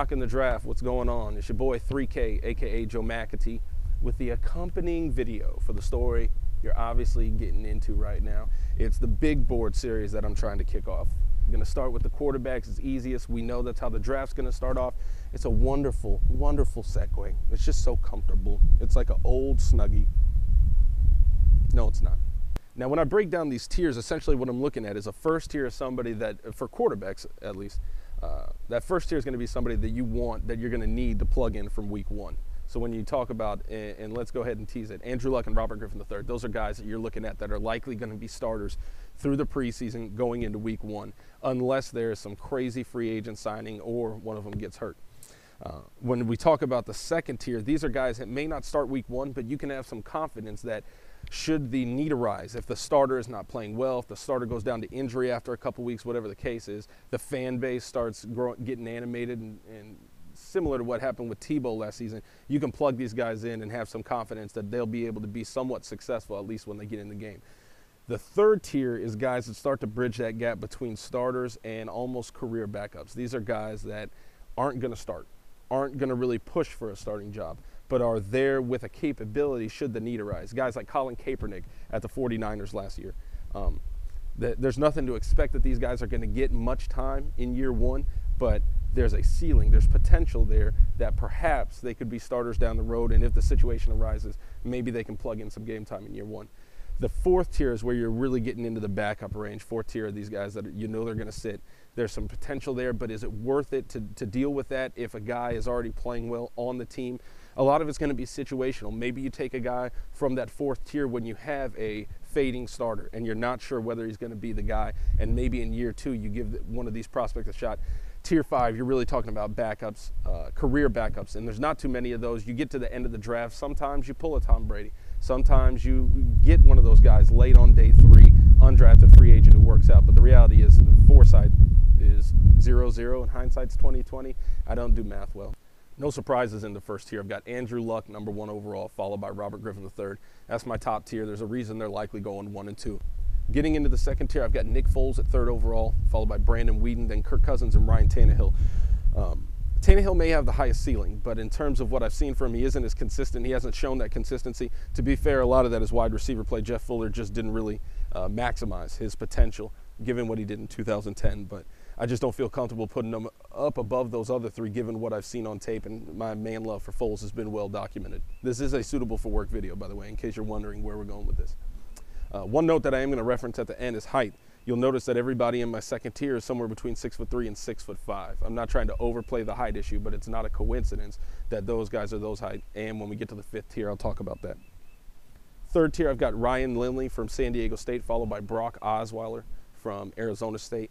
Mocking the Draft. What's going on? It's your boy 3K, aka Joe McAtee, with the accompanying video for the story you're obviously getting into right now. It's the big board series that I'm trying to kick off. I'm going to start with the quarterbacks. It's easiest. We know that's how the draft's going to start off. It's a wonderful, wonderful segue. It's just so comfortable. It's like an old Snuggie. No, it's not. Now, when I break down these tiers, essentially what I'm looking at is a first tier of somebody that, for quarterbacks at least, that first tier is going to be somebody that you want, that you're going to need to plug in from week one. So when you talk about, and let's go ahead and tease it, Andrew Luck and Robert Griffin III, those are guys that you're looking at that are likely going to be starters through the preseason going into week one, unless there is some crazy free agent signing or one of them gets hurt. When we talk about the second tier, these are guys that may not start week one, but you can have some confidence that should the need arise, if the starter is not playing well, if the starter goes down to injury after a couple weeks, whatever the case is, the fan base starts getting animated and similar to what happened with Tebow last season, you can plug these guys in and have some confidence that they'll be able to be somewhat successful, at least when they get in the game. The third tier is guys that start to bridge that gap between starters and almost career backups. These are guys that aren't going to start, aren't going to really push for a starting job, but are there with a capability should the need arise. Guys like Colin Kaepernick at the 49ers last year. There's nothing to expect that these guys are going to get much time in year one, but there's a ceiling, there's potential there that perhaps they could be starters down the road, and if the situation arises, maybe they can plug in some game time in year one. The fourth tier is where you're really getting into the backup range. Fourth tier are these guys that you know they're going to sit. There's some potential there, but is it worth it to deal with that if a guy is already playing well on the team? A lot of it's going to be situational. Maybe you take a guy from that fourth tier when you have a fading starter and you're not sure whether he's going to be the guy, and maybe in year two you give one of these prospects a shot. Tier 5, you're really talking about backups, career backups, and there's not too many of those. You get to the end of the draft, sometimes you pull a Tom Brady. Sometimes you get one of those guys late on day 3, undrafted free agent who works out. But the reality is foresight is 0-0 and hindsight's 20-20. I don't do math well. No surprises in the first tier. I've got Andrew Luck, #1 overall, followed by Robert Griffin III. That's my top tier. There's a reason they're likely going 1 and 2. Getting into the second tier, I've got Nick Foles at 3rd overall, followed by Brandon Weeden, then Kirk Cousins and Ryan Tannehill. Tannehill may have the highest ceiling, but in terms of what I've seen from him, he isn't as consistent. He hasn't shown that consistency. To be fair, a lot of that is wide receiver play. Jeff Fuller just didn't really maximize his potential, given what he did in 2010. But I just don't feel comfortable putting him up above those other 3, given what I've seen on tape, and my man love for Foles has been well documented. This is a suitable for work video, by the way, in case you're wondering where we're going with this. One note that I am going to reference at the end is height. You'll notice that everybody in my second tier is somewhere between 6'3" and 6'5". I'm not trying to overplay the height issue, but it's not a coincidence that those guys are those height. And when we get to the 5th tier, I'll talk about that. 3rd tier, I've got Ryan Lindley from San Diego State, followed by Brock Osweiler from Arizona State.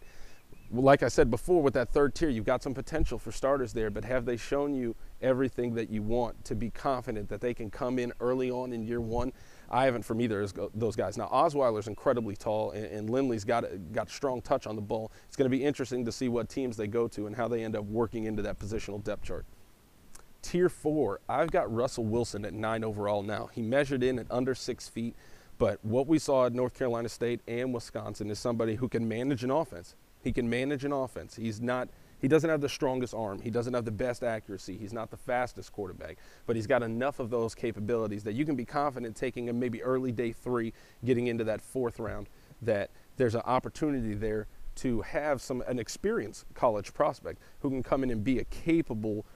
Like I said before, with that 3rd tier, you've got some potential for starters there, but have they shown you everything that you want to be confident that they can come in early on in year one? I haven't from either of those guys. Now, Osweiler's incredibly tall, and Lindley's got a strong touch on the ball. It's going to be interesting to see what teams they go to and how they end up working into that positional depth chart. Tier 4, I've got Russell Wilson at 9 overall now. He measured in at under 6 feet, but what we saw at North Carolina State and Wisconsin is somebody who can manage an offense. He can manage an offense. He doesn't have the strongest arm. He doesn't have the best accuracy. He's not the fastest quarterback, but he's got enough of those capabilities that you can be confident taking him maybe early day 3, getting into that 4th round, that there's an opportunity there to have an experienced college prospect who can come in and be a capable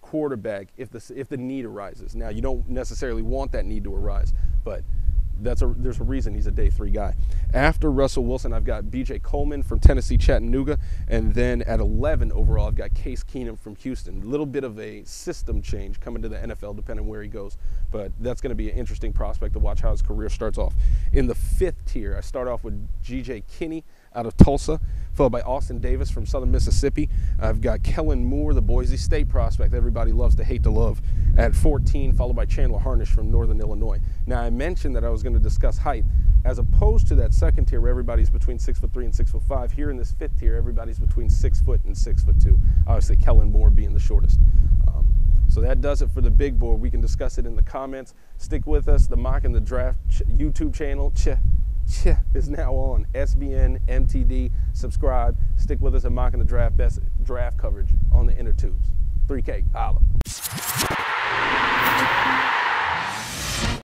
quarterback if the need arises. Now, you don't necessarily want that need to arise, but there's a reason he's a day 3 guy. After Russell Wilson, I've got B.J. Coleman from Tennessee Chattanooga, and then at 11 overall, I've got Case Keenum from Houston. A little bit of a system change coming to the NFL depending on where he goes, but that's going to be an interesting prospect to watch how his career starts off. In the 5th tier, I start off with G.J. Kinney out of Tulsa, followed by Austin Davis from Southern Mississippi. I've got Kellen Moore, the Boise State prospect everybody loves to hate to love, at 14, followed by Chandler Harnish from Northern Illinois. Now, I mentioned that I was going to discuss height. As opposed to that second tier where everybody's between 6'3" and 6'5", here in this 5th tier, everybody's between 6 foot and 6'2". Obviously, Kellen Moore being the shortest. So that does it for the big board. We can discuss it in the comments. Stick with us. The Mocking the Draft YouTube channel is now on. SBN, MTD, subscribe. Stick with us at Mocking the Draft, best draft coverage on on the inner tubes. 3K, holla.